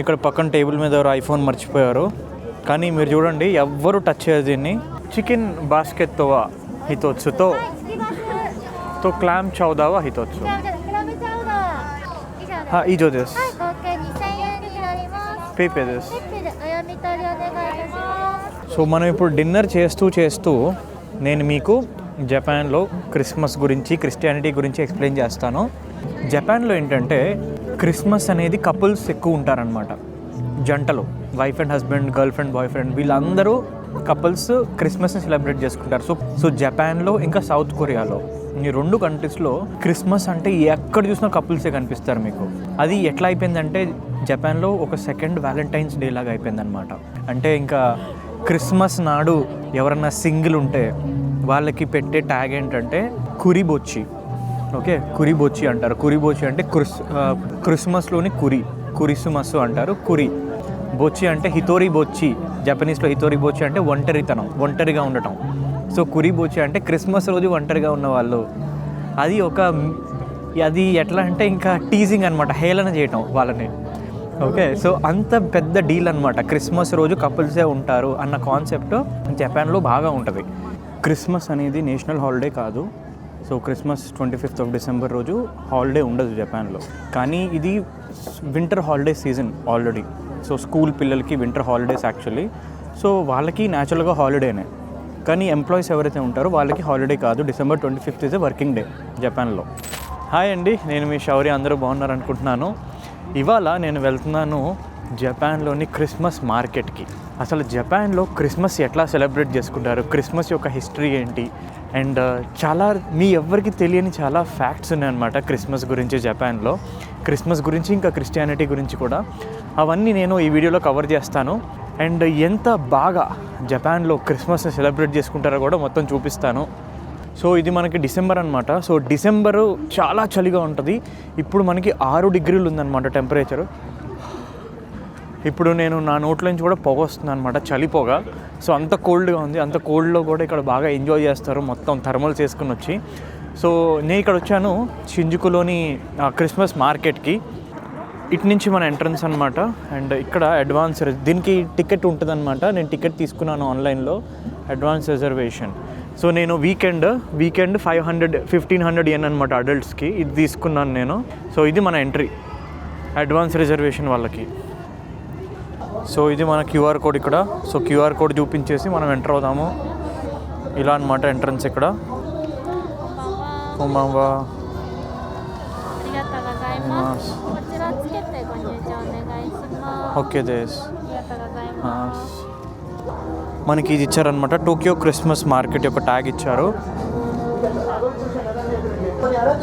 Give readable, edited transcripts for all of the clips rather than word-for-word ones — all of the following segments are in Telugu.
ఇక్కడ పక్కన టేబుల్ మీద ఎవరు ఐఫోన్ మర్చిపోయారు, కానీ మీరు చూడండి ఎవ్వరు టచ్ చేయరు దీన్ని. చికెన్ బాస్కెట్ తోవా హితోత్సు తో క్లామ్ చౌదావా హితోత్సు ఈజో దేస్ పేపే దేస్. సో మనం ఇప్పుడు డిన్నర్ చేస్తూ నేను మీకు జపాన్లో క్రిస్మస్ గురించి, క్రిస్టియానిటీ గురించి ఎక్స్ప్లెయిన్ చేస్తాను. జపాన్లో ఏంటంటే క్రిస్మస్ అనేది కపుల్స్ ఎక్కువ ఉంటారనమాట, జంటలు, wife and husband, girl friend, boy friend, వీళ్ళందరూ కపుల్స్ క్రిస్మస్ని సెలబ్రేట్ చేసుకుంటారు. సో జపాన్లో ఇంకా సౌత్ కొరియాలో ఈ 2 కంట్రీస్లో క్రిస్మస్ అంటే ఎక్కడ చూసినా కపుల్సే కనిపిస్తారు మీకు. అది ఎట్లా అయిపోయిందంటే జపాన్లో ఒక సెకండ్ వ్యాలంటైన్స్ డే లాగా అయిపోయిందనమాట. అంటే ఇంకా క్రిస్మస్ నాడు ఎవరన్నా సింగిల్ ఉంటే వాళ్ళకి పెట్టే ట్యాగ్ ఏంటంటే కురిబొచ్చి. ఓకే, కురిబొచ్చి అంటారు. కురిబొచ్చి అంటే క్రిస్మస్లోని కురిసుమస్ అంటారు. కురి బొచ్చి అంటే హితోరి బొచ్చి, జపనీస్లో హితోరి బొచ్చి అంటే ఒంటరితనం, ఒంటరిగా ఉండటం. సో కురిబొచ్చి అంటే క్రిస్మస్ రోజు ఒంటరిగా ఉన్నవాళ్ళు. అది ఎట్లా అంటే ఇంకా టీజింగ్ అనమాట, హేళన చేయటం వాళ్ళని. ఓకే, సో అంత పెద్ద డీల్ అనమాట. క్రిస్మస్ రోజు కపుల్సే ఉంటారు అన్న కాన్సెప్ట్ జపాన్లో బాగా ఉంటుంది. క్రిస్మస్ అనేది నేషనల్ హాలిడే కాదు. So Christmas 25th of December రోజు హాలిడే ఉండదు జపాన్లో. కానీ ఇది winter holiday season already. So school పిల్లలకి వింటర్ హాలిడేస్ యాక్చువల్లీ. సో వాళ్ళకి న్యాచురల్గా హాలిడేనే, కానీ ఎంప్లాయీస్ ఎవరైతే ఉంటారో వాళ్ళకి హాలిడే కాదు. December 25th is a working day జపాన్లో. హాయ్ అండి, నేను మీ శౌర్య. అందరూ బాగున్నారు అనుకుంటున్నాను. ఇవాళ నేను వెళ్తున్నాను జపాన్లోని క్రిస్మస్ మార్కెట్కి. అసలు జపాన్లో క్రిస్మస్ ఎట్లా సెలబ్రేట్ చేసుకుంటారు, క్రిస్మస్ యొక్క హిస్టరీ ఏంటి, అండ్ చాలా మీ ఎవ్వరికి తెలియని చాలా ఫ్యాక్ట్స్ ఉన్నాయన్నమాట క్రిస్మస్ గురించి జపాన్లో. క్రిస్మస్ గురించి ఇంకా క్రిస్టియానిటీ గురించి కూడా, అవన్నీ నేను ఈ వీడియోలో కవర్ చేస్తాను. అండ్ ఎంత బాగా జపాన్లో క్రిస్మస్ని సెలబ్రేట్ చేసుకుంటారో కూడా మొత్తం చూపిస్తాను. సో ఇది మనకి డిసెంబర్ అనమాట. సో డిసెంబరు చాలా చలిగా ఉంటుంది. ఇప్పుడు మనకి 6 degrees ఉందన్నమాట టెంపరేచరు. ఇప్పుడు నేను నా నోట్లో నుంచి కూడా పొగ వస్తుంది అనమాట, చలి పొగ. సో అంత కోల్డ్గా ఉంది. అంత కోల్డ్లో కూడా ఇక్కడ బాగా ఎంజాయ్ చేస్తారు, మొత్తం థర్మల్స్ వేసుకుని వచ్చి. సో నేను ఇక్కడ వచ్చాను షింజుకులోని క్రిస్మస్ మార్కెట్కి. ఇటు నుంచి మన ఎంట్రన్స్ అనమాట. అండ్ ఇక్కడ అడ్వాన్స్, దీనికి టికెట్ ఉంటుందన్నమాట. నేను టికెట్ తీసుకున్నాను ఆన్లైన్లో, అడ్వాన్స్ రిజర్వేషన్. సో నేను వీకెండ్ 1500 yen అనమాట అడల్ట్స్కి. ఇది తీసుకున్నాను నేను. సో ఇది మన ఎంట్రీ, అడ్వాన్స్ రిజర్వేషన్ వాళ్ళకి. సో ఇది మన క్యూఆర్ కోడ్ ఇక్కడ. సో క్యూఆర్ కోడ్ చూపించేసి మనం ఎంటర్ అవుదాము. ఇలా అనమాట ఎంట్రన్స్ ఇక్కడ. ఓకే దేస్ మనకి ఇది ఇచ్చారనమాట, టోక్యో క్రిస్మస్ మార్కెట్ యొక్క ట్యాగ్ ఇచ్చారు.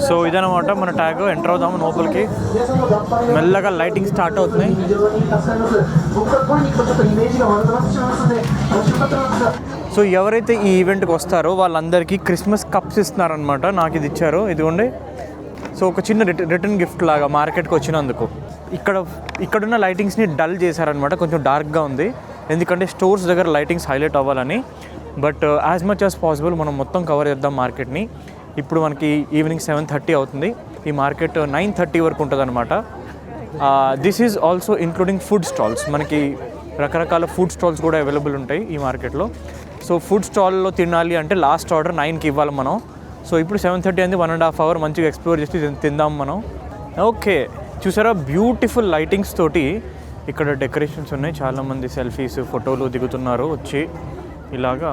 సో ఇదనమాట మన ట్యాగ్. ఎంటర్ అవుదాము లోపలికి. మెల్లగా లైటింగ్ స్టార్ట్ అవుతున్నాయి. సో ఎవరైతే ఈ ఈవెంట్కి వస్తారో వాళ్ళందరికీ క్రిస్మస్ కప్స్ ఇస్తున్నారనమాట. నాకు ఇది ఇచ్చారు, ఇదిగోండి. సో ఒక చిన్న రిటర్న్ గిఫ్ట్ లాగా మార్కెట్కి వచ్చినందుకు. ఇక్కడున్న లైటింగ్స్ని డల్ చేశారనమాట, కొంచెం డార్క్గా ఉంది. ఎందుకంటే స్టోర్స్ దగ్గర లైటింగ్స్ హైలైట్ అవ్వాలని. But as much as possible మనం మొత్తం కవర్ చేద్దాం మార్కెట్ని. ఇప్పుడు మనకి ఈవినింగ్ 7:30 అవుతుంది. ఈ మార్కెట్ 9:30 వరకు ఉంటుంది అనమాట. This is also including food stalls. మనకి రకరకాల ఫుడ్ స్టాల్స్ కూడా అవైలబుల్ ఉంటాయి ఈ మార్కెట్లో. సో ఫుడ్ స్టాల్లో తినాలి అంటే లాస్ట్ ఆర్డర్ 9కి ఇవ్వాలి మనం. సో ఇప్పుడు 7:30 అయింది, 1.5 hour మంచిగా ఎక్స్ప్లోర్ చేసి తిందాం మనం. ఓకే, చూసారా బ్యూటిఫుల్ లైటింగ్స్ తోటి ఇక్కడ డెకరేషన్స్ ఉన్నాయి. చాలామంది సెల్ఫీస్, ఫోటోలు దిగుతున్నారు వచ్చి. ఇలాగా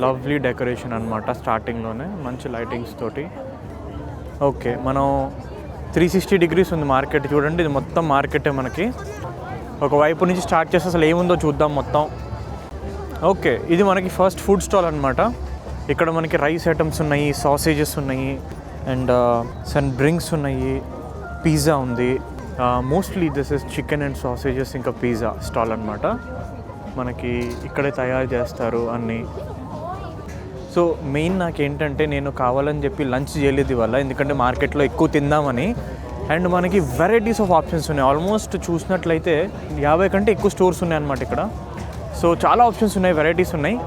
లవ్లీ డెకరేషన్ అనమాట. స్టార్టింగ్లోనే మంచి లైటింగ్స్ తోటి. ఓకే, మనం 360 degrees ఉంది మార్కెట్. చూడండి, ఇది మొత్తం మార్కెటే మనకి. ఒకవైపు నుంచి స్టార్ట్ చేస్తే అసలు ఏముందో చూద్దాం మొత్తం. ఓకే, ఇది మనకి ఫస్ట్ ఫుడ్ స్టాల్ అనమాట. ఇక్కడ మనకి రైస్ ఐటమ్స్ ఉన్నాయి, సాసేజెస్ ఉన్నాయి, అండ్ సన్ డ్రింక్స్ ఉన్నాయి, పిజ్జా ఉంది. Mostly this is chicken and sausages ఇంకా పిజ్జా స్టాల్ అనమాట. మనకి ఇక్కడే తయారు చేస్తారు అన్నీ. సో మెయిన్ నాకేంటంటే నేను కావాలని చెప్పి లంచ్ చేయలేదు ఇవాళ, ఎందుకంటే మార్కెట్లో ఎక్కువ తిందామని. అండ్ మనకి వెరైటీస్ ఆఫ్ ఆప్షన్స్ ఉన్నాయి. ఆల్మోస్ట్ చూసినట్లయితే 50 కంటే ఎక్కువ స్టోర్స్ ఉన్నాయి అన్నమాట ఇక్కడ. సో చాలా ఆప్షన్స్ ఉన్నాయి, వెరైటీస్ ఉన్నాయి.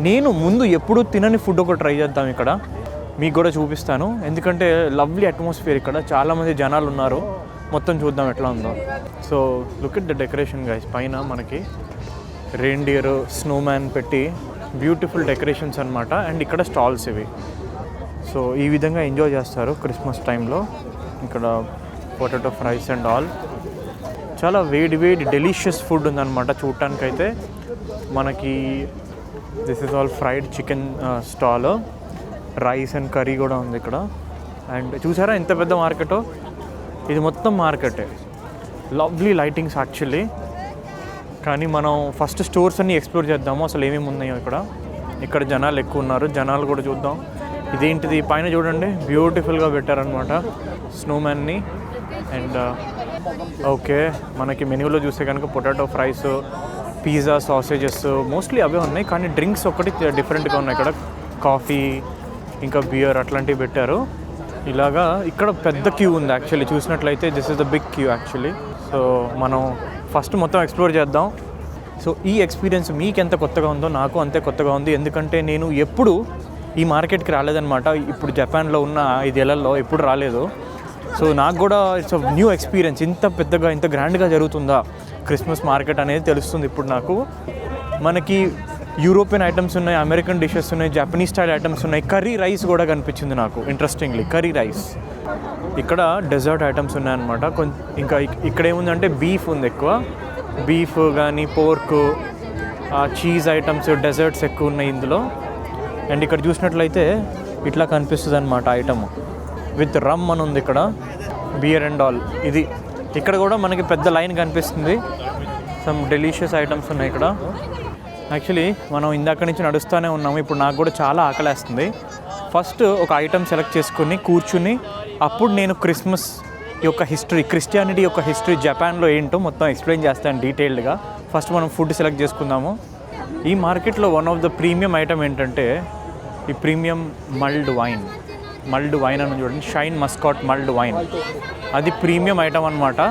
నేను ముందు ఎప్పుడు తినని ఫుడ్ ఒకటి ట్రై చేద్దాం ఇక్కడ, మీకు కూడా చూపిస్తాను. ఎందుకంటే లవ్లీ అట్మాస్ఫియర్ ఇక్కడ, చాలామంది జనాలు ఉన్నారు. మొత్తం చూద్దాం ఎట్లా ఉందో. So look at the decoration guys. పైన మనకి రెయిన్డియర్, స్నోమ్యాన్ పెట్టి బ్యూటిఫుల్ డెకరేషన్స్ అనమాట. అండ్ ఇక్కడ స్టాల్స్ ఇవి. సో ఈ విధంగా ఎంజాయ్ చేస్తారు క్రిస్మస్ టైంలో. ఇక్కడ పొటాటో ఫ్రైస్ అండ్ ఆల్. చాలా వేడి డెలిషియస్ ఫుడ్ ఉందన్నమాట చూడటానికైతే. మనకి this is all fried chicken stall. Rice and curry కూడా ఉంది ఇక్కడ. అండ్ చూసారా ఎంత పెద్ద మార్కెటో. ఇది మొత్తం మార్కెటే. Lovely lightings actually. కానీ మనం ఫస్ట్ స్టోర్స్ అన్నీ ఎక్స్ప్లోర్ చేద్దాము, అసలు ఏమేమి ఉన్నాయో ఇక్కడ. ఇక్కడ జనాలు ఎక్కువ ఉన్నారు, జనాలు కూడా చూద్దాం. ఇదేంటిది పైన చూడండి, బ్యూటిఫుల్గా పెట్టారనమాట స్నోమ్యాన్ని. అండ్ ఓకే, మనకి మెనూలో చూస్తే కనుక potato fries, pizza, sausages mostly అవే ఉన్నాయి. కానీ డ్రింక్స్ ఒకటి డిఫరెంట్గా ఉన్నాయి ఇక్కడ. కాఫీ ఇంకా బియర్ అట్లాంటివి పెట్టారు. ఇలాగా ఇక్కడ పెద్ద క్యూ ఉంది యాక్చువల్లీ చూసినట్లయితే. This is the big queue actually. So మనం ఫస్ట్ మొత్తం ఎక్స్ప్లోర్ చేద్దాం. సో ఈ ఎక్స్పీరియన్స్ మీకు ఎంత కొత్తగా ఉందో నాకు అంతే కొత్తగా ఉంది. ఎందుకంటే నేను ఎప్పుడు ఈ మార్కెట్కి రాలేదన్నమాట. ఇప్పుడు జపాన్లో ఉన్న 5 ఏళ్లలో ఎప్పుడు రాలేదు. సో నాకు కూడా ఇట్స్ న్యూ ఎక్స్పీరియన్స్. ఇంత పెద్దగా ఇంత గ్రాండ్గా జరుగుతుందా క్రిస్మస్ మార్కెట్ అనేది తెలుస్తుంది ఇప్పుడు నాకు. మనకి యూరోపియన్ ఐటమ్స్ ఉన్నాయి, అమెరికన్ డిషెస్ ఉన్నాయి, జపనీస్ స్టైల్ ఐటమ్స్ ఉన్నాయి. కర్రీ రైస్ కూడా కనిపించింది నాకు ఇంట్రెస్టింగ్లీ, కర్రీ రైస్. ఇక్కడ డెజర్ట్ ఐటమ్స్ ఉన్నాయన్నమాట. ఇంకా ఇక్కడ ఏముందంటే బీఫ్ ఉంది ఎక్కువ. బీఫ్ కానీ పోర్క్, చీజ్ ఐటమ్స్, డెజర్ట్స్ ఎక్కువ ఉన్నాయి ఇందులో. అండ్ ఇక్కడ చూసినట్లయితే ఇట్లా కనిపిస్తుంది అనమాట ఐటమ్ విత్ రమ్ అని ఉంది ఇక్కడ, బియర్ అండ్ ఆల్. ఇది ఇక్కడ కూడా మనకి పెద్ద లైన్ కనిపిస్తుంది. సమ్ డెలిషియస్ ఐటమ్స్ ఉన్నాయి ఇక్కడ. యాక్చువల్లీ మనం ఇందాక నుంచి నడుస్తూనే ఉన్నాము. ఇప్పుడు నాకు కూడా చాలా ఆకలేస్తుంది. ఫస్ట్ ఒక ఐటమ్ సెలెక్ట్ చేసుకుని కూర్చుని అప్పుడు నేను క్రిస్మస్ యొక్క హిస్టరీ, క్రిస్టియానిటీ యొక్క హిస్టరీ జపాన్లో ఏంటో మొత్తం ఎక్స్ప్లెయిన్ చేస్తాను డీటెయిల్డ్గా. ఫస్ట్ మనం ఫుడ్ సెలెక్ట్ చేసుకుందాము. ఈ మార్కెట్లో one of the premium item ఏంటంటే ఈ ప్రీమియం మల్డ్ వైన్ అని చూడండి, షైన్ మస్కాట్ మల్డ్ వైన్. అది ప్రీమియం ఐటమ్ అనమాట.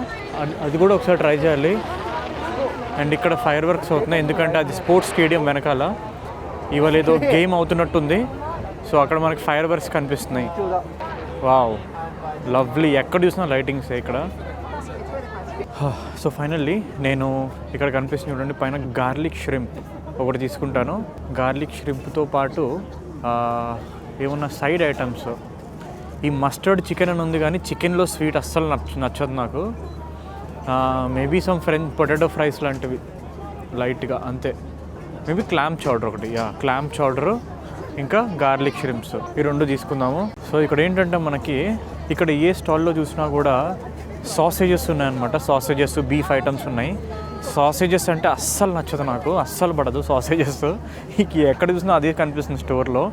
అది కూడా ఒకసారి ట్రై చేయాలి. అండ్ ఇక్కడ ఫైర్ వర్క్స్ అవుతున్నాయి, ఎందుకంటే అది స్పోర్ట్స్ స్టేడియం వెనకాల. ఇవాళ ఏదో గేమ్ అవుతున్నట్టుంది. సో అక్కడ మనకి ఫైర్ వర్క్స్ కనిపిస్తున్నాయి. Wow, lovely. ఎక్కడ చూసినా లైటింగ్స్ ఇక్కడ. సో ఫైనల్లీ నేను ఇక్కడ కనిపిస్తుంది చూడండి పైన గార్లిక్ ష్రింప్ ఒకటి తీసుకుంటాను. గార్లిక్ ష్రింప్తో పాటు ఏమన్నా సైడ్ ఐటమ్స్. ఈ మస్టర్డ్ చికెన్ అని ఉంది, కానీ చికెన్లో స్వీట్ అస్సలు నచ్చదు నాకు. మేబీ సమ్ పొటాటో ఫ్రైస్ లాంటివి లైట్గా అంతే. మేబీ క్లామ్ చౌడర్ ఒకటి, క్లామ్ చౌడరు ఇంకా గార్లిక్ ష్రింప్స్, ఈ 2 తీసుకుందాము. సో ఇక్కడ ఏంటంటే మనకి ఇక్కడ ఏ స్టాల్లో చూసినా కూడా సాసేజెస్ ఉన్నాయన్నమాట. సాసేజెస్, బీఫ్ ఐటమ్స్ ఉన్నాయి. సాసేజెస్ అంటే అస్సలు నచ్చదు నాకు, అస్సలు పడదు సాసేజెస్. ఎక్కడ చూసినా అదే కనిపిస్తుంది స్టోర్లో.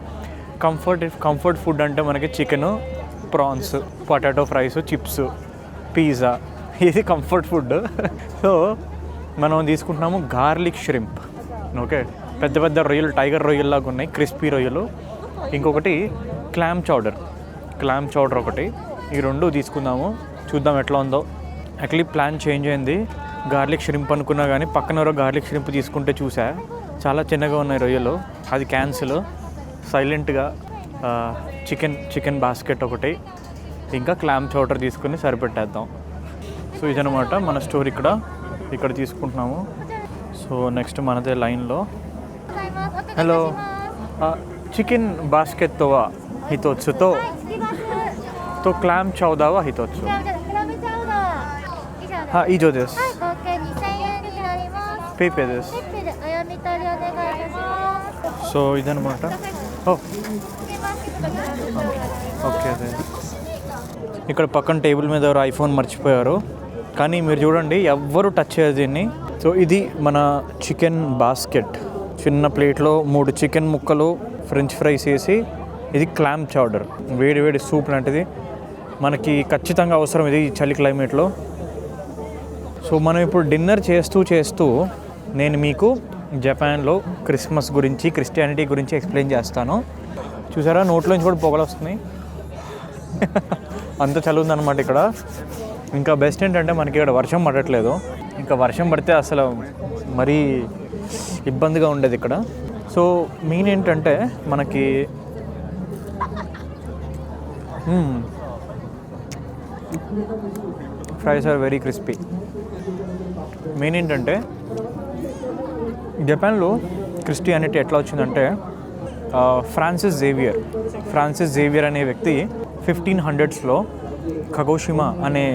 కంఫర్ట్ ఫుడ్ అంటే మనకి chicken, prawns, potato fries, chips, pizza, ఇది కంఫర్ట్ ఫుడ్. సో మనం తీసుకుంటున్నాము గార్లిక్ ష్రింప్. ఓకే, పెద్ద పెద్ద రొయ్యలు, టైగర్ రొయ్యల్లాగా ఉన్నాయి, క్రిస్పీ రొయ్యలు. ఇంకొకటి క్లామ్ చౌడర్ ఒకటి. ఈ 2 తీసుకుందాము, చూద్దాం ఎట్లా ఉందో. యాక్చువల్లీ ప్లాన్ చేంజ్ అయింది. గార్లిక్ ష్రింప్ అనుకున్నా కానీ పక్కన ఎవరో గార్లిక్ ష్రింప్ తీసుకుంటే చూసా, చాలా చిన్నగా ఉన్నాయి రొయ్యలు. అది క్యాన్సిల్. సైలెంట్గా చికెన్ బాస్కెట్ ఒకటి, ఇంకా క్లామ్ చౌడర్ తీసుకుని సరిపెట్టేద్దాం. సో ఇదనమాట మన స్టోర్. ఇక్కడ తీసుకుంటున్నాము. సో నెక్స్ట్ మనదే లైన్లో. హలో, చికెన్ బాస్కెట్ తో హితోత్సు తో క్లామ్ చౌదా వ హితోత్సు. ఈజో దేస్ పేపే దేస్. సో ఇదనమాట. ఓకే, అదే ఇక్కడ పక్కన టేబుల్ మీద ఎవరు ఐఫోన్ మర్చిపోయారు, కానీ మీరు చూడండి ఎవ్వరు టచ్ చేయదు దీన్ని. సో ఇది మన చికెన్ బాస్కెట్. చిన్న ప్లేట్లో 3 చికెన్ ముక్కలు, ఫ్రెంచ్ ఫ్రైస్ వేసి, ఇది క్లామ్ చౌడర్, వేడి సూప్ లాంటిది. మనకి ఖచ్చితంగా అవసరం ఇది చలి క్లైమేట్లో. సో మనం ఇప్పుడు డిన్నర్ చేస్తూ నేను మీకు జపాన్లో క్రిస్మస్ గురించి, క్రిస్టియానిటీ గురించి ఎక్స్ప్లెయిన్ చేస్తాను. చూసారా, నోట్లోంచి కూడా పొగలు వస్తున్నాయి. అంత చలి ఉందన్నమాట ఇక్కడ. ఇంకా బెస్ట్ ఏంటంటే మనకి ఇక్కడ వర్షం పడట్లేదు. ఇంకా వర్షం పడితే అసలు మరీ ఇబ్బందిగా ఉండేది ఇక్కడ. సో మెయిన్ ఏంటంటే మనకి fries are very crispy. Main ఏంటంటే జపాన్లో క్రిస్టియానిటీ ఎట్లా వచ్చిందంటే ఫ్రాన్సిస్ జేవియర్ అనే వ్యక్తి 1500s కగోషిమా అనే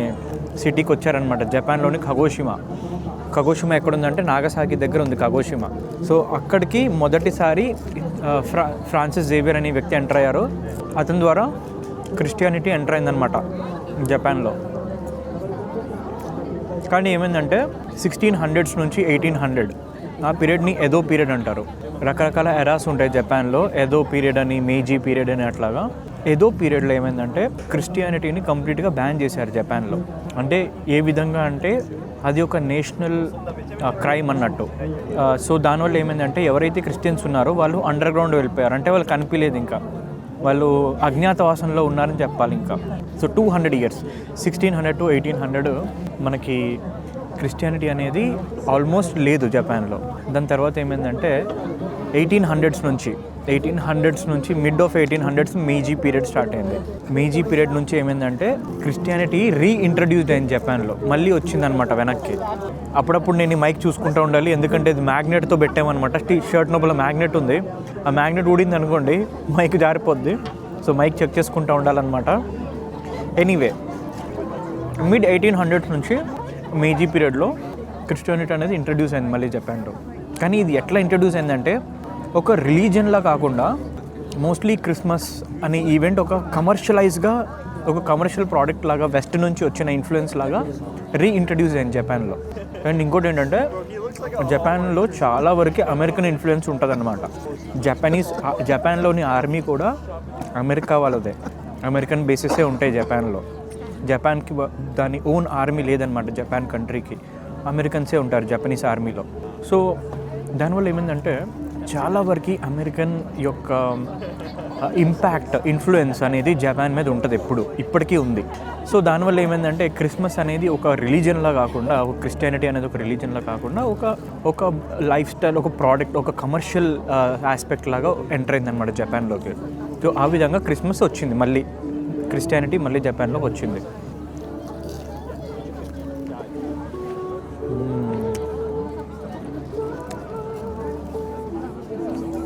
సిటీకి వచ్చారనమాట. జపాన్లోని కగోషిమా ఎక్కడుందంటే నాగసాకి దగ్గర ఉంది కగోషిమా. సో అక్కడికి మొదటిసారి ఫ్రాన్సిస్ జేవియర్ అనే వ్యక్తి ఎంటర్ అయ్యారు. అతని ద్వారా క్రిస్టియానిటీ ఎంటర్ అయిందనమాట జపాన్లో. కానీ ఏమైందంటే 1600s నుంచి 1800 ఆ పీరియడ్ని ఎదో పీరియడ్ అంటారు. రకరకాల ఎరాస్ ఉంటాయి జపాన్లో, ఎదో పీరియడ్ అని, మేజీ పీరియడ్ అని అట్లాగా. ఎదో పీరియడ్లో ఏమైందంటే క్రిస్టియానిటీని కంప్లీట్గా బ్యాన్ చేశారు జపాన్లో. అంటే ఏ విధంగా అంటే అది ఒక నేషనల్ క్రైమ్ అన్నట్టు. సో దానివల్ల ఏమైందంటే ఎవరైతే క్రిస్టియన్స్ ఉన్నారో వాళ్ళు అండర్ గ్రౌండ్ వెళ్ళిపోయారు. అంటే వాళ్ళు కనిపించలేదు, ఇంకా వాళ్ళు అజ్ఞాతవాసంలో ఉన్నారని చెప్పాలి. ఇంకా సో 200 years 1600 to 1800 మనకి క్రిస్టియానిటీ అనేది ఆల్మోస్ట్ లేదు జపాన్లో. దాని తర్వాత ఏమైందంటే 1800s నుంచి mid of 1800s Meiji period start అయింది. మేజీ పీరియడ్ నుంచి ఏమైందంటే క్రిస్టియానిటీ రీఇంట్రడ్యూస్డ్ అయింది జపాన్లో, మళ్ళీ వచ్చిందనమాట వెనక్కి. అప్పుడప్పుడు నేను ఈ మైక్ చూసుకుంటూ ఉండాలి, ఎందుకంటే ఇది మ్యాగ్నెట్తో పెట్టామన్నమాట. షర్ట్ లోపల మ్యాగ్నెట్ ఉంది, ఆ మ్యాగ్నెట్ ఊడింది అనుకోండి మైక్ జారిపోద్ది. సో మైక్ చెక్ చేసుకుంటూ ఉండాలన్నమాట. ఎనీవే మిడ్ 1800s నుంచి మేజీ పీరియడ్లో క్రిస్టియానిటీ అనేది ఇంట్రడ్యూస్ అయింది మళ్ళీ జపాన్లో. కానీ ఇది ఎట్లా ఇంట్రడ్యూస్ అయిందంటే ఒక రిలీజన్లా కాకుండా మోస్ట్లీ క్రిస్మస్ అనే ఈవెంట్ ఒక కమర్షియల్ ప్రోడక్ట్ లాగా వెస్ట్ నుంచి వచ్చిన ఇన్ఫ్లుయెన్స్ లాగా రీఇంట్రడ్యూస్ అయింది జపాన్లో. అండ్ ఇంకోటి ఏంటంటే జపాన్లో చాలా వరకు అమెరికన్ ఇన్ఫ్లుయెన్స్ ఉంటుందన్నమాట. జపాన్లోని ఆర్మీ కూడా అమెరికా వాళ్ళదే, అమెరికన్ బేసిసే ఉంటాయి జపాన్లో. జపాన్కి దాని ఓన్ ఆర్మీ లేదనమాట. జపాన్ కంట్రీకి అమెరికన్సే ఉంటారు జపనీస్ ఆర్మీలో. సో దానివల్ల ఏమైందంటే చాలా వరకు అమెరికన్ యొక్క ఇన్ఫ్లుయెన్స్ అనేది జపాన్ మీద ఉంటుంది, ఇప్పటికీ ఉంది. సో దానివల్ల ఏమైందంటే క్రిస్మస్ అనేది ఒక రిలీజన్లా కాకుండా, ఒక క్రిస్టియానిటీ అనేది ఒక రిలీజన్లా కాకుండా ఒక లైఫ్ స్టైల్, ఒక ప్రోడక్ట్, ఒక కమర్షియల్ ఆస్పెక్ట్ లాగా ఎంటర్ అయిందనమాట జపాన్లోకి. సో ఆ విధంగా క్రిస్మస్ వచ్చింది, మళ్ళీ క్రిస్టియానిటీ మళ్ళీ జపాన్లోకి వచ్చింది.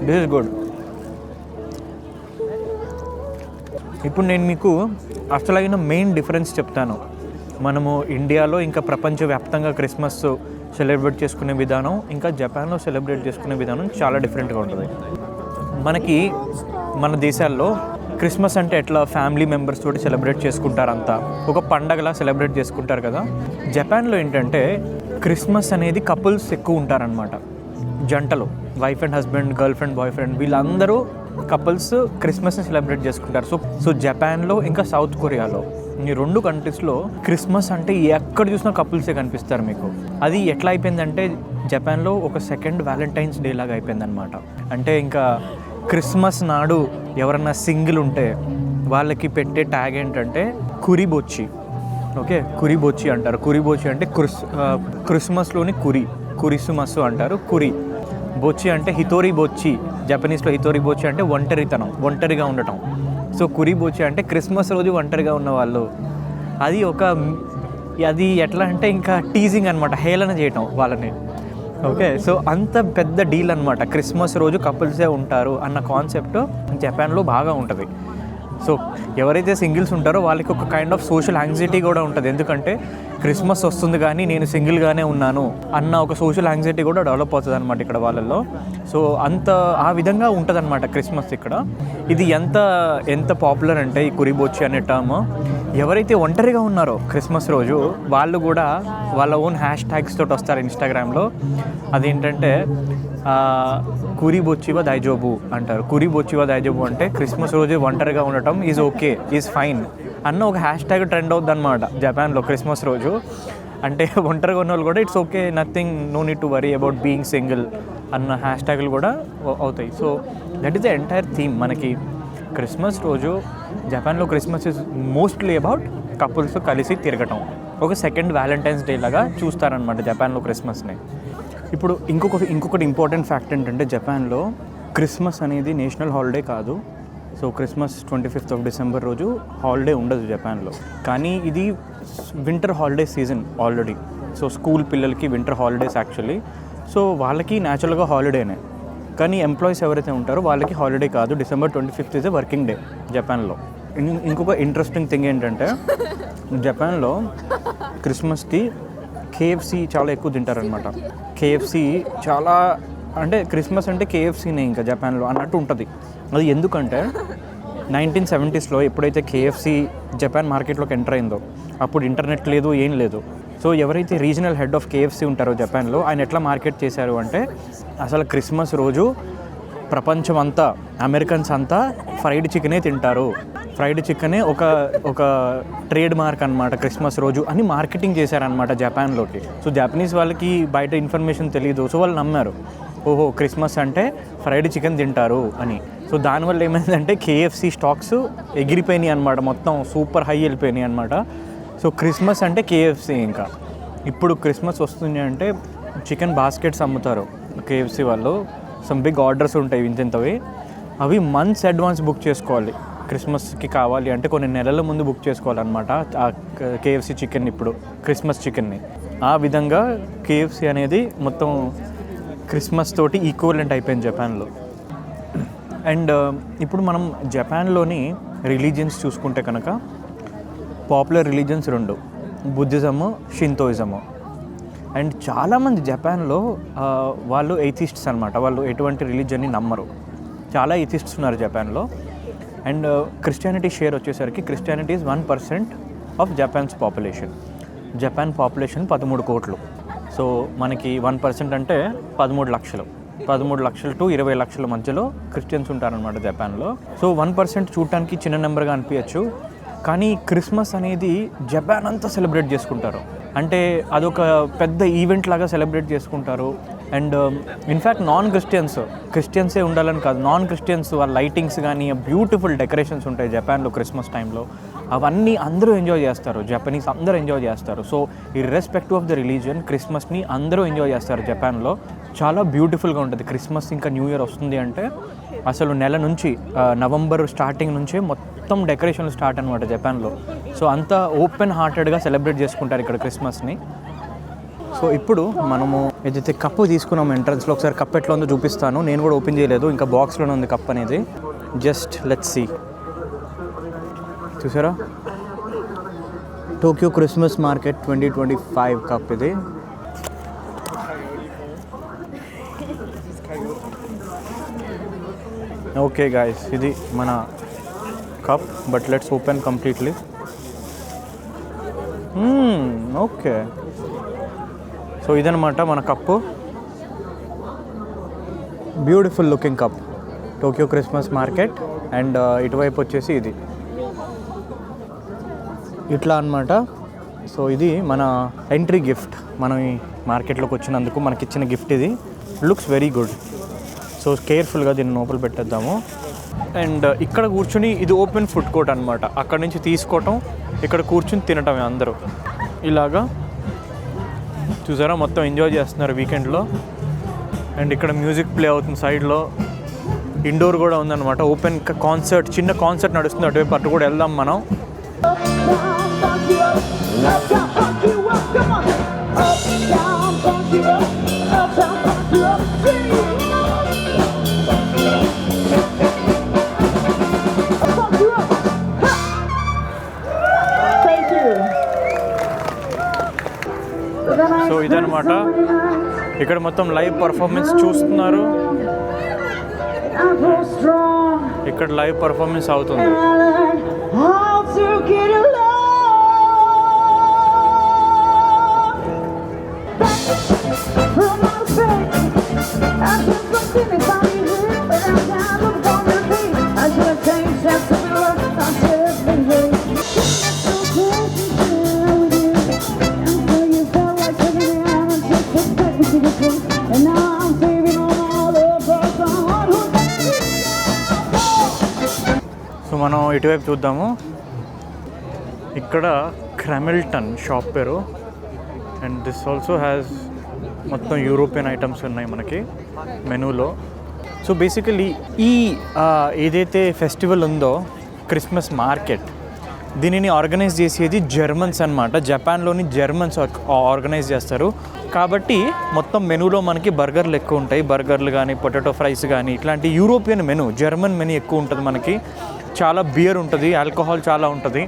This is good. ఇప్పుడు నేను మీకు అసలైన మెయిన్ డిఫరెన్స్ చెప్తాను. మనము ఇండియాలో ఇంకా ప్రపంచవ్యాప్తంగా క్రిస్మస్ సెలబ్రేట్ చేసుకునే విధానం ఇంకా జపాన్లో సెలబ్రేట్ చేసుకునే విధానం చాలా డిఫరెంట్గా ఉంటుంది. మన దేశాల్లో క్రిస్మస్ అంటే ఎట్లా ఫ్యామిలీ మెంబర్స్ తోటి సెలబ్రేట్ చేసుకుంటారు, అంతా ఒక పండగలా సెలబ్రేట్ చేసుకుంటారు కదా. జపాన్లో ఏంటంటే క్రిస్మస్ అనేది కపుల్స్ ఎక్కువ ఉంటారనమాట. జంటలు, wife and husband, girl friend, boy friend, వీళ్ళందరూ కపుల్స్ క్రిస్మస్ని సెలబ్రేట్ చేసుకుంటారు. సో జపాన్లో ఇంకా సౌత్ కొరియాలో ఈ రెండు కంట్రీస్లో క్రిస్మస్ అంటే ఎక్కడ చూసినా కపుల్సే కనిపిస్తారు మీకు. అది ఎట్లా అయిపోయిందంటే జపాన్లో ఒక సెకండ్ వ్యాలంటైన్స్ డే లాగా అయిపోయిందనమాట. అంటే ఇంకా క్రిస్మస్ నాడు ఎవరన్నా సింగిల్ ఉంటే వాళ్ళకి పెట్టే ట్యాగ్ ఏంటంటే కురిబొచ్చి. ఓకే, కురిబొచ్చి అంటారు. కురిబొచ్చి అంటే క్రిస్మస్లోని కురిసుమస్ అంటారు. కురి బొచ్చి అంటే హితోరి బొచ్చి, జపనీస్లో హితోరి బొచ్చి అంటే ఒంటరిగా ఉండటం. సో కురిబొచ్చి అంటే క్రిస్మస్ రోజు ఒంటరిగా ఉన్నవాళ్ళు. అది ఎట్లా అంటే ఇంకా టీజింగ్ అనమాట, హేళన చేయటం వాళ్ళని. ఓకే, సో అంత పెద్ద డీల్ అనమాట. క్రిస్మస్ రోజు కపుల్సే ఉంటారు అన్న కాన్సెప్ట్ జపాన్లో బాగా ఉంటుంది. సో ఎవరైతే సింగిల్స్ ఉంటారో వాళ్ళకి ఒక కైండ్ ఆఫ్ సోషల్ యాంగ్జైటీ కూడా ఉంటుంది. ఎందుకంటే క్రిస్మస్ వస్తుంది కానీ నేను సింగిల్గానే ఉన్నాను అన్న ఒక సోషల్ యాంగ్జైటీ కూడా డెవలప్ అవుతుంది అనమాట ఇక్కడ వాళ్ళల్లో. సో ఆ విధంగా ఉంటుంది అనమాట క్రిస్మస్ ఇక్కడ. ఇది ఎంత పాపులర్ అంటే ఈ కురిబొచ్చి అనే టర్మ్, ఎవరైతే ఒంటరిగా ఉన్నారో క్రిస్మస్ రోజు వాళ్ళు కూడా వాళ్ళ ఓన్ హ్యాష్ ట్యాగ్స్ తోటి వస్తారు ఇన్స్టాగ్రామ్లో. అదేంటంటే కురిబొచ్చివ దైజోబు అంటారు. కురిబొచ్చివ దైజోబు అంటే క్రిస్మస్ రోజు ఒంటరిగా ఉండటం ఈజ్ ఓకే, ఈజ్ ఫైన్ అన్న ఒక హ్యాష్ ట్యాగ్ ట్రెండ్ అవుద్ది అనమాట జపాన్లో క్రిస్మస్ రోజు. అంటే ఒంటరిగా ఉన్న వాళ్ళు కూడా it's okay, nothing, no need to worry about being single అన్న హ్యాష్ ట్యాగులు కూడా అవుతాయి. So that is the entire theme మనకి క్రిస్మస్ రోజు. జపాన్లో Christmas is mostly about couples కలిసి తిరగటం. ఒక సెకండ్ వ్యాలంటైన్స్ డే లాగా చూస్తారనమాట జపాన్లో క్రిస్మస్ని. ఇప్పుడు ఇంకొకటి ఇంపార్టెంట్ ఫ్యాక్ట్ ఏంటంటే జపాన్లో క్రిస్మస్ అనేది నేషనల్ హాలిడే కాదు, so Christmas 25th of December రోజు హాలిడే ఉండదు జపాన్లో. కానీ ఇది winter holiday season already. So school పిల్లలకి వింటర్ హాలిడేస్ యాక్చువల్లీ. సో వాళ్ళకి న్యాచురల్గా హాలిడేనే. కానీ ఎంప్లాయీస్ ఎవరైతే ఉంటారో వాళ్ళకి హాలిడే కాదు. December 25th is a working day జపాన్లో. ఇంకొక ఇంట్రెస్టింగ్ థింగ్ ఏంటంటే జపాన్లో క్రిస్మస్కి KFC చాలా ఎక్కువ తింటారనమాట. KFC చాలా అంటే క్రిస్మస్ అంటే KFCనే ఇంకా జపాన్లో అన్నట్టు ఉంటుంది. అది ఎందుకంటే 1970sలో ఎప్పుడైతే KFC జపాన్ మార్కెట్లోకి ఎంటర్ అయిందో అప్పుడు ఇంటర్నెట్ లేదు, ఏం లేదు. సో ఎవరైతే రీజనల్ హెడ్ ఆఫ్ KFC ఉంటారో జపాన్లో, ఆయన ఎట్లా మార్కెట్ చేశారు అంటే అసలు క్రిస్మస్ రోజు ప్రపంచం అంతా, అమెరికన్స్ అంతా ఫ్రైడ్ చికెనే తింటారు, ఫ్రైడ్ చికెనే ఒక ట్రేడ్ మార్క్ అనమాట క్రిస్మస్ రోజు అని మార్కెటింగ్ చేశారనమాట జపాన్లోకి. సో జపనీస్ వాళ్ళకి బయట ఇన్ఫర్మేషన్ తెలియదు. సో వాళ్ళు నమ్మారు, ఓహో క్రిస్మస్ అంటే ఫ్రైడ్ చికెన్ తింటారు అని. సో దానివల్ల ఏమైందంటే KFC స్టాక్స్ ఎగిరిపోయినాయి అనమాట, మొత్తం సూపర్ హై వెళ్ళిపోయినాయి అనమాట. సో క్రిస్మస్ అంటే KFC. ఇంకా ఇప్పుడు క్రిస్మస్ వస్తుంది అంటే చికెన్ బాస్కెట్స్ అమ్ముతారు KFC వాళ్ళు. సమ్ బిగ్ ఆర్డర్స్ ఉంటాయి ఇంతవి, అవి మంత్స్ అడ్వాన్స్ బుక్ చేసుకోవాలి. క్రిస్మస్కి కావాలి అంటే కొన్ని నెలల ముందు బుక్ చేసుకోవాలన్నమాట ఆ KFC చికెన్, ఇప్పుడు క్రిస్మస్ చికెన్ని. ఆ విధంగా KFC అనేది మొత్తం క్రిస్మస్ తోటి ఈక్వలెంట్ అయిపోయింది జపాన్లో. అండ్ ఇప్పుడు మనం జపాన్లోని రిలీజియన్స్ చూసుకుంటే కనుక పాపులర్ రిలీజియన్స్ 2, బుద్ధిజము, షింతోయిజము. అండ్ చాలామంది జపాన్లో వాళ్ళు ఎథిస్ట్స్ అనమాట. వాళ్ళు ఎటువంటి రిలీజియన్ని నమ్మరు. చాలా ఎథిస్ట్స్ ఉన్నారు జపాన్లో. అండ్ క్రిస్టియానిటీ షేర్ వచ్చేసరికి Christianity is 1% of Japan's population. Japan population 13 కోట్లు. సో మనకి 1% అంటే 13 లక్షలు. 13 లక్షలు టు 20 లక్షల మధ్యలో క్రిస్టియన్స్ ఉంటారనమాట జపాన్లో. సో 1% చూడటానికి చిన్న నెంబర్గా అనిపించచ్చు, కానీ క్రిస్మస్ అనేది జపాన్ అంతా సెలబ్రేట్ చేసుకుంటారు. అంటే అదొక పెద్ద ఈవెంట్ లాగా సెలబ్రేట్ చేసుకుంటారు. అండ్ ఇన్ఫ్యాక్ట్ క్రిస్టియన్సే ఉండాలని కాదు, నాన్ క్రిస్టియన్స్ వాళ్ళ లైటింగ్స్ కానీ బ్యూటిఫుల్ డెకరేషన్స్ ఉంటాయి జపాన్లో క్రిస్మస్ టైంలో. అవన్నీ అందరూ ఎంజాయ్ చేస్తారు, జపనీస్ అందరూ ఎంజాయ్ చేస్తారు. So irrespective of the religion క్రిస్మస్ని అందరూ ఎంజాయ్ చేస్తారు జపాన్లో. చాలా బ్యూటిఫుల్గా ఉంటుంది క్రిస్మస్. ఇంకా న్యూ ఇయర్ వస్తుంది అంటే అసలు నెల నుంచి నవంబర్ స్టార్టింగ్ నుంచే మొత్తం డెకరేషన్లు స్టార్ట్ అనమాట జపాన్లో. సో అంతా ఓపెన్ హార్టెడ్గా సెలబ్రేట్ చేసుకుంటారు ఇక్కడ క్రిస్మస్ని. సో ఇప్పుడు మనము ఏదైతే కప్పు తీసుకున్నాము ఎంట్రన్స్లో, ఒకసారి కప్ ఎట్లా ఉందో చూపిస్తాను. నేను కూడా ఓపెన్ చేయలేదు, ఇంకా బాక్స్లోనే ఉంది కప్ అనేది. Just let's see. చూసారా, టోక్యో క్రిస్మస్ మార్కెట్ 2025 కప్ ఇది. ఓకే గాయస్, ఇది మన cup, but let's open completely. Okay, so ఇదనమాట మన cup. Beautiful looking cup, Tokyo Christmas market. And ఇటువైపు వచ్చేసి ఇది ఇట్లా అనమాట. సో ఇది మన ఎంట్రీ గిఫ్ట్. మనం ఈ మార్కెట్లోకి వచ్చినందుకు మనకిచ్చిన గిఫ్ట్ ఇది. Looks very good. సో కేర్ఫుల్గా దీన్ని లోపల పెట్టేద్దాము. అండ్ ఇక్కడ కూర్చుని, ఇది ఓపెన్ ఫుడ్ కోర్ట్ అనమాట. అక్కడ నుంచి తీసుకోవటం, ఇక్కడ కూర్చుని తినటమే అందరూ ఇలాగా. చూసారా, మొత్తం ఎంజాయ్ చేస్తున్నారు వీకెండ్లో. అండ్ ఇక్కడ మ్యూజిక్ ప్లే అవుతుంది సైడ్లో. ఇండోర్ కూడా ఉందన్నమాట, ఓపెన్ కాన్సర్ట్, చిన్న కాన్సర్ట్ నడుస్తుంది అటువైపు. అటు కూడా వెళ్దాం మనం. సో ఇదనమాట, ఇక్కడ మొత్తం లైవ్ పర్ఫార్మెన్స్ చూస్తున్నారు. ఇక్కడ లైవ్ పర్ఫార్మెన్స్ అవుతుంది. సో మనం ఇటువైపు చూద్దాము. ఇక్కడ క్రామిల్టన్ షాప్ పేరు. అండ్ దిస్ ఆల్సో హ్యాస్ మొత్తం యూరోపియన్ ఐటమ్స్ ఉన్నాయి మనకి మెనూలో. సో బేసికలీ ఈ ఏదైతే ఫెస్టివల్ ఉందో క్రిస్మస్ మార్కెట్, దీనిని ఆర్గనైజ్ చేసేది జర్మన్స్ అనమాట. జపాన్లోని జర్మన్స్ ఆర్గనైజ్ చేస్తారు. కాబట్టి మొత్తం మెనూలో మనకి బర్గర్లు ఎక్కువ ఉంటాయి. బర్గర్లు కానీ, పొటాటో ఫ్రైస్ కానీ, ఇట్లాంటి యూరోపియన్ మెనూ, జర్మన్ మెనూ ఎక్కువ ఉంటుంది మనకి. చాలా బియర్ ఉంటుంది, ఆల్కహాల్ చాలా ఉంటుంది,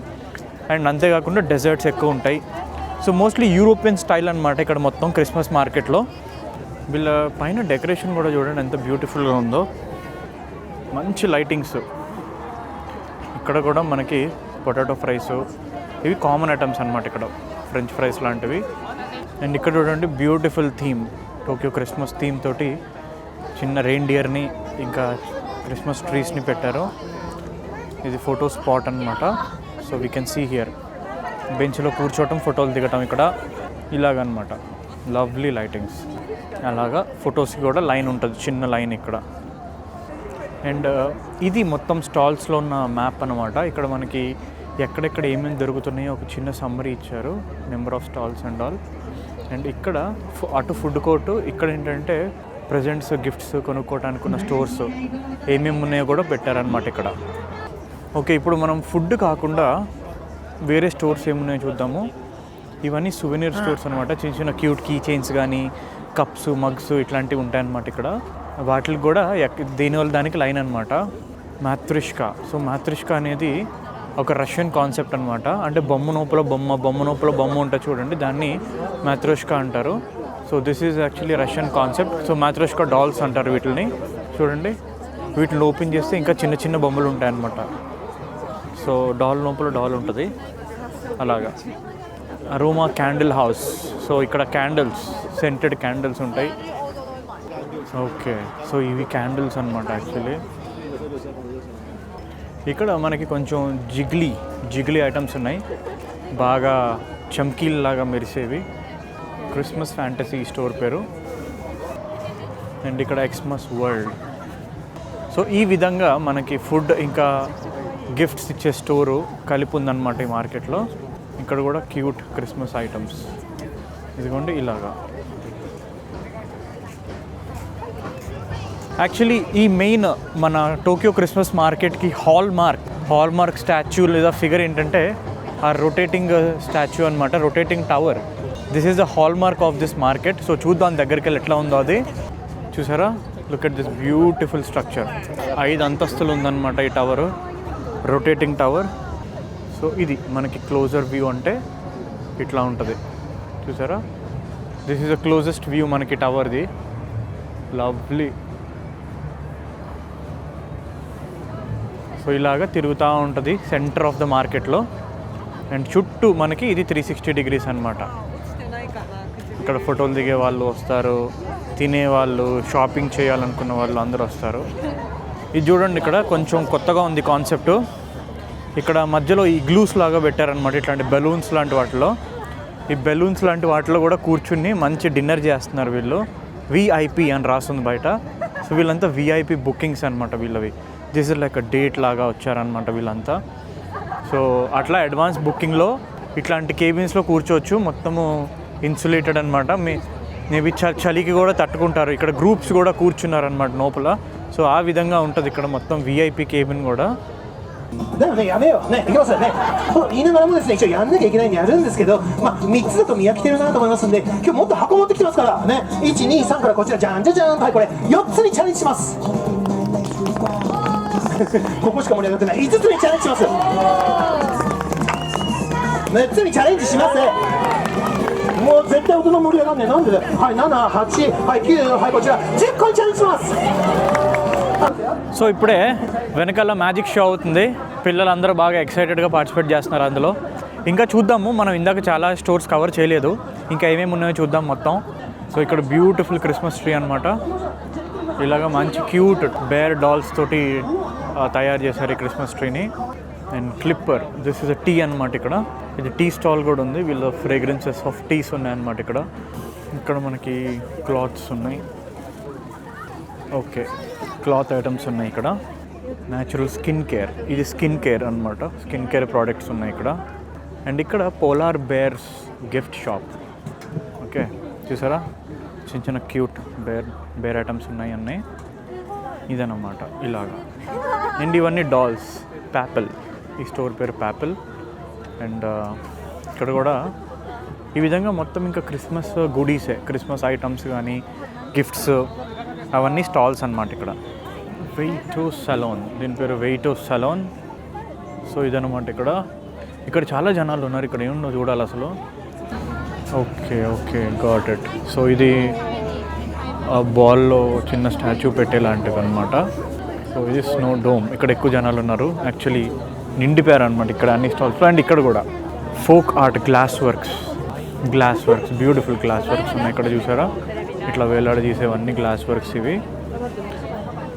అండ్ అంతేకాకుండా డెజర్ట్స్ ఎక్కువ ఉంటాయి. సో మోస్ట్లీ యూరోపియన్ స్టైల్ అనమాట ఇక్కడ మొత్తం క్రిస్మస్ మార్కెట్లో. వీళ్ళ పైన డెకరేషన్ కూడా చూడండి ఎంత బ్యూటిఫుల్గా ఉందో, మంచి లైటింగ్స్. ఇక్కడ కూడా మనకి పొటాటో ఫ్రైస్, ఇవి కామన్ ఐటమ్స్ అనమాట ఇక్కడ, ఫ్రెంచ్ ఫ్రైస్ లాంటివి. అండ్ ఇక్కడ చూడండి beautiful theme, Tokyo Christmas theme తోటి చిన్న రెయిన్డియర్ని ఇంకా క్రిస్మస్ ట్రీస్ని పెట్టారు. ఇది ఫోటో స్పాట్ అనమాట. So we can see here బెంచ్లో కూర్చోవటం, ఫోటోలు దిగటం ఇక్కడ ఇలాగనమాట. Lovely lightings. అలాగా ఫొటోస్కి కూడా లైన్ ఉంటుంది, చిన్న లైన్ ఇక్కడ. అండ్ ఇది మొత్తం స్టాల్స్లో ఉన్న మ్యాప్ అనమాట. ఇక్కడ మనకి ఎక్కడెక్కడ ఏమేమి దొరుకుతున్నాయో ఒక చిన్న సమ్మరీ ఇచ్చారు, number of stalls and all. And ఇక్కడ అటు ఫుడ్ కోర్టు, ఇక్కడ ఏంటంటే ప్రజెంట్స్, గిఫ్ట్స్ కొనుక్కోవడానికి ఉన్న స్టోర్స్ ఏమేమి ఉన్నాయో కూడా పెట్టారనమాట ఇక్కడ. ఓకే, ఇప్పుడు మనం ఫుడ్ కాకుండా వేరే స్టోర్స్ ఏమున్నాయో చూద్దాము. ఇవన్నీ సువెనీర్ స్టోర్స్ అనమాట. చిన్న చిన్న క్యూట్ కీ చైన్స్ కానీ, కప్స్, మగ్స్ ఇట్లాంటివి ఉంటాయన్నమాట ఇక్కడ. వాటికి కూడా దీనివల్ల దానికి లైన్ అనమాట. మాతృష్కా. సో మాతృష్కా అనేది ఒక రష్యన్ కాన్సెప్ట్ అనమాట. అంటే బొమ్మ లోపల బొమ్మ ఉంటుంది చూడండి, దాన్ని మాతృష్కా అంటారు. So this is actually Russian concept. So matryoshka dolls అంటారు వీటిని. చూడండి, వీటిని ఓపెన్ చేస్తే ఇంకా చిన్న చిన్న బొమ్మలు ఉంటాయన్నమాట. సో డాల్ లోపల డాల్ ఉంటుంది అలాగా. Aroma candle house. సో ఇక్కడ క్యాండిల్స్, సెంటెడ్ క్యాండిల్స్ ఉంటాయి. ఓకే, సో ఇవి క్యాండిల్స్ అనమాట యాక్చువల్లీ. ఇక్కడ మనకి కొంచెం జిగ్లీ ఐటమ్స్ ఉన్నాయి, బాగా చమ్కీల్ లాగా మెరిసేవి. క్రిస్మస్ ఫ్యాంటసీ స్టోర్ పేరు. అండ్ ఇక్కడ ఎక్స్మస్ వరల్డ్. సో ఈ విధంగా మనకి ఫుడ్ ఇంకా గిఫ్ట్స్ ఇచ్చే స్టోరు కలిపి ఉందన్నమాట ఈ మార్కెట్లో. ఇక్కడ కూడా క్యూట్ క్రిస్మస్ ఐటమ్స్ ఇదిగోండి ఇలాగా. యాక్చువల్లీ ఈ మెయిన్ మన టోక్యో క్రిస్మస్ మార్కెట్కి హాల్ మార్క్ స్టాచ్యూ లేదా ఫిగర్ ఏంటంటే ఆ రొటేటింగ్ స్టాచ్యూ అనమాట, rotating tower. This is the hall mark of this market. So చూద్దాం దగ్గరికి వెళ్ళి ఎట్లా ఉందో అది. చూసారా, look at this beautiful structure. 5 అంతస్తులు ఉందన్నమాట ఈ టవరు, రొటేటింగ్ టవర్. సో ఇది మనకి క్లోజర్ వ్యూ అంటే ఇట్లా ఉంటుంది చూసారా. This is the closest view మనకి టవర్ది. లవ్లీ. సో ఇలాగా తిరుగుతూ ఉంటుంది సెంటర్ ఆఫ్ ద మార్కెట్లో. అండ్ చుట్టూ మనకి ఇది 360 డిగ్రీస్ అనమాట. ఇక్కడ ఫోటోలు దిగే వాళ్ళు వస్తారు, తినేవాళ్ళు, షాపింగ్ చేయాలనుకున్న వాళ్ళు అందరూ వస్తారు. ఇది చూడండి, ఇక్కడ కొంచెం కొత్తగా ఉంది కాన్సెప్ట్. ఇక్కడ మధ్యలో ఈ గ్లూస్ లాగా పెట్టారనమాట, ఇట్లాంటి బెలూన్స్ లాంటి వాటిలో. ఈ బెలూన్స్ లాంటి వాటిలో కూడా కూర్చుని మంచి డిన్నర్ చేస్తున్నారు వీళ్ళు. విఐపి అని రాస్తుంది బయట. సో వీళ్ళంతా విఐపి బుకింగ్స్ అనమాట వీళ్ళవి. దిస్ ఇస్ లైక్ డేట్ లాగా వచ్చారనమాట వీళ్ళంతా. సో అట్లా అడ్వాన్స్ బుకింగ్లో ఇట్లాంటి కేబిన్స్లో కూర్చోవచ్చు. మొత్తము ఇన్సులేటెడ్ అనమాట. మేబీ చలికి కూడా తట్టుకుంటారు. ఇక్కడ గ్రూప్స్ కూడా కూర్చున్నారనమాట లోపల. సో ఆ విధంగా ఉంటుంది ఇక్కడ మొత్తం విఐపి కేబిన్ కూడా. でもね、やめようね、いきますよね。この言いながらもですね、一応やんなきゃいけないんでやるんですけど、まあ3つだと見飽きてるなと思いますんで、今日もっと箱持ってきてますからね。1、2、3からこちらじゃんじゃじゃんと、はい、これ4つにチャレンジします。ここしか盛り上がってない。5つにチャレンジします。6つにチャレンジします。もう絶対大人盛り上がんねえ。なんでだよ。はい、7、8、はい、9、はい、こちら10個にチャレンジします。సో ఇప్పుడే వెనకాల మ్యాజిక్ షో అవుతుంది. పిల్లలందరూ బాగా ఎక్సైటెడ్గా పార్టిసిపేట్ చేస్తున్నారు అందులో. ఇంకా చూద్దాము, మనం ఇందాక చాలా స్టోర్స్ కవర్ చేయలేదు, ఇంకా ఏమేమి ఉన్నాయో చూద్దాం మొత్తం. సో ఇక్కడ బ్యూటిఫుల్ క్రిస్మస్ ట్రీ అనమాట. ఇలాగ మంచి క్యూట్ బేర్ డాల్స్ తోటి తయారు చేశారు ఈ క్రిస్మస్ ట్రీని. And clipper, this is a tea అనమాట. ఇక్కడ ఇది టీ స్టాల్ కూడా ఉంది. వీళ్ళ ఫ్రేగ్రెన్సెస్ ఆఫ్ టీస్ ఉన్నాయన్నమాట ఇక్కడ. ఇక్కడ మనకి క్లాత్స్ ఉన్నాయి. ఓకే, క్లాత్ ఐటమ్స్ ఉన్నాయి ఇక్కడ. న్యాచురల్ స్కిన్ కేర్, ఇది స్కిన్ కేర్ అనమాట. స్కిన్ కేర్ ప్రోడక్ట్స్ ఉన్నాయి ఇక్కడ. అండ్ ఇక్కడ polar bears gift shop. Okay, చూసారా, చిన్న చిన్న క్యూట్ బేర్ ఐటమ్స్ ఉన్నాయి అన్నీ. ఇదన్నమాట ఇలాగా. అండ్ ఇవన్నీ డాల్స్, ప్యాపిల్, ఈ స్టోర్ పేరు ప్యాపిల్. అండ్ ఇక్కడ కూడా ఈ విధంగా మొత్తం ఇంకా క్రిస్మస్ గుడీసే, క్రిస్మస్ ఐటమ్స్ కానీ గిఫ్ట్స్ అవన్నీ స్టాల్స్ అన్నమాట. ఇక్కడ వెయిటో సలోన్, దీని పేరు వెయిటో సలోన్. సో ఇదన్నమాట. ఇక్కడ చాలా జనాలు ఉన్నారు. ఇక్కడ ఏముందో చూడాలి అసలు. Okay okay got it. So ఇది బాల్లో చిన్న స్టాచ్యూ పెట్టేలాంటిది అనమాట. సో ఇది స్నో డోమ్. ఇక్కడ ఎక్కువ జనాలు ఉన్నారు. యాక్చువల్లీ నిండిపోయారు అనమాట ఇక్కడ అన్ని స్టాల్స్. అండ్ ఇక్కడ కూడా folk art, glass works, beautiful glass works ఉన్నాయి. ఇక్కడ చూసారా, ఇట్లా వేలాడ చేసేవన్నీ గ్లాస్ వర్క్స్ ఇవి.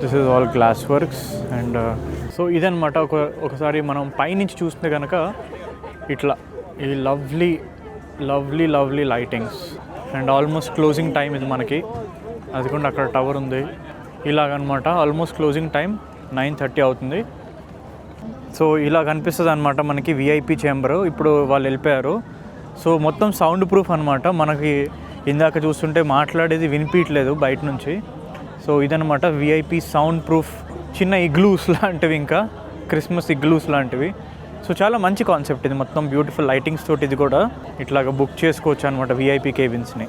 This is all glass works. And so ఇదనమాట. ఒకసారి మనం పైనుంచి చూస్తే కనుక ఇట్లా ఈ lovely lightings. And almost closing time ఇది మనకి. అదికుండా అక్కడ టవర్ ఉంది. ఇలాగనమాట. ఆల్మోస్ట్ క్లోజింగ్ టైం 9:30 అవుతుంది. సో ఇలా కనిపిస్తుంది అనమాట మనకి విఐపి చేంబరు. ఇప్పుడు వాళ్ళు వెళ్ళిపోయారు. సో మొత్తం సౌండ్ ప్రూఫ్ అనమాట. మనకి ఇందాక చూస్తుంటే మాట్లాడేది వినిపించలేదు బయట నుంచి. సో ఇదనమాట విఐపి సౌండ్ ప్రూఫ్ చిన్న ఇగ్లూస్ లాంటివి, ఇంకా క్రిస్మస్ ఇగ్లూస్ లాంటివి. సో చాలా మంచి కాన్సెప్ట్ ఇది. మొత్తం బ్యూటిఫుల్ లైటింగ్స్ తోటి ఇది కూడా ఇట్లాగ బుక్ చేసుకోవచ్చు అనమాట విఐపి కేబిన్స్ని.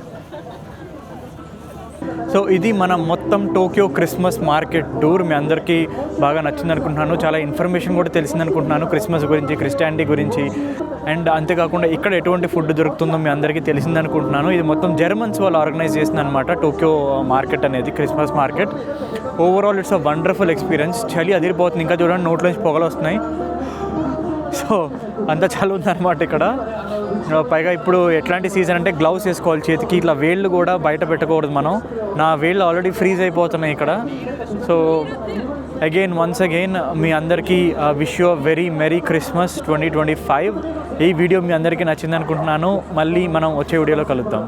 సో ఇది మన మొత్తం టోక్యో క్రిస్మస్ మార్కెట్ టూర్. మీ అందరికీ బాగా నచ్చింది అనుకుంటున్నాను. చాలా ఇన్ఫర్మేషన్ కూడా తెలిసింది అనుకుంటున్నాను క్రిస్మస్ గురించి, క్రిస్టియానిటీ గురించి. అండ్ అంతేకాకుండా ఇక్కడ ఎటువంటి ఫుడ్ దొరుకుతుందో మీ అందరికీ తెలిసింది అనుకుంటున్నాను. ఇది మొత్తం జర్మన్స్ వాళ్ళు ఆర్గనైజ్ చేసింది అనమాట టోక్యో మార్కెట్ అనేది, Christmas market. Overall it's a wonderful experience. చలి అదిరిపోతుంది. ఇంకా చూడండి నోట్లోంచి పొగలు వస్తున్నాయి. సో అంత చలి ఉందన్నమాట ఇక్కడ. పైగా ఇప్పుడు ఎట్లాంటి సీజన్ అంటే గ్లౌస్ వేసుకోవాలి చేతికి. ఇట్లా వేళ్ళు కూడా బయట పెట్టకూడదు మనం. నా వేళ్ళు ఆల్రెడీ ఫ్రీజ్ అయిపోతున్నాయి ఇక్కడ. సో వన్స్ అగైన్ మీ అందరికీ wish you very merry Christmas 2025. ఈ వీడియో మీ అందరికీ నచ్చింది అనుకుంటున్నాను. మళ్ళీ మనం వచ్చే వీడియోలో కలుద్దాం.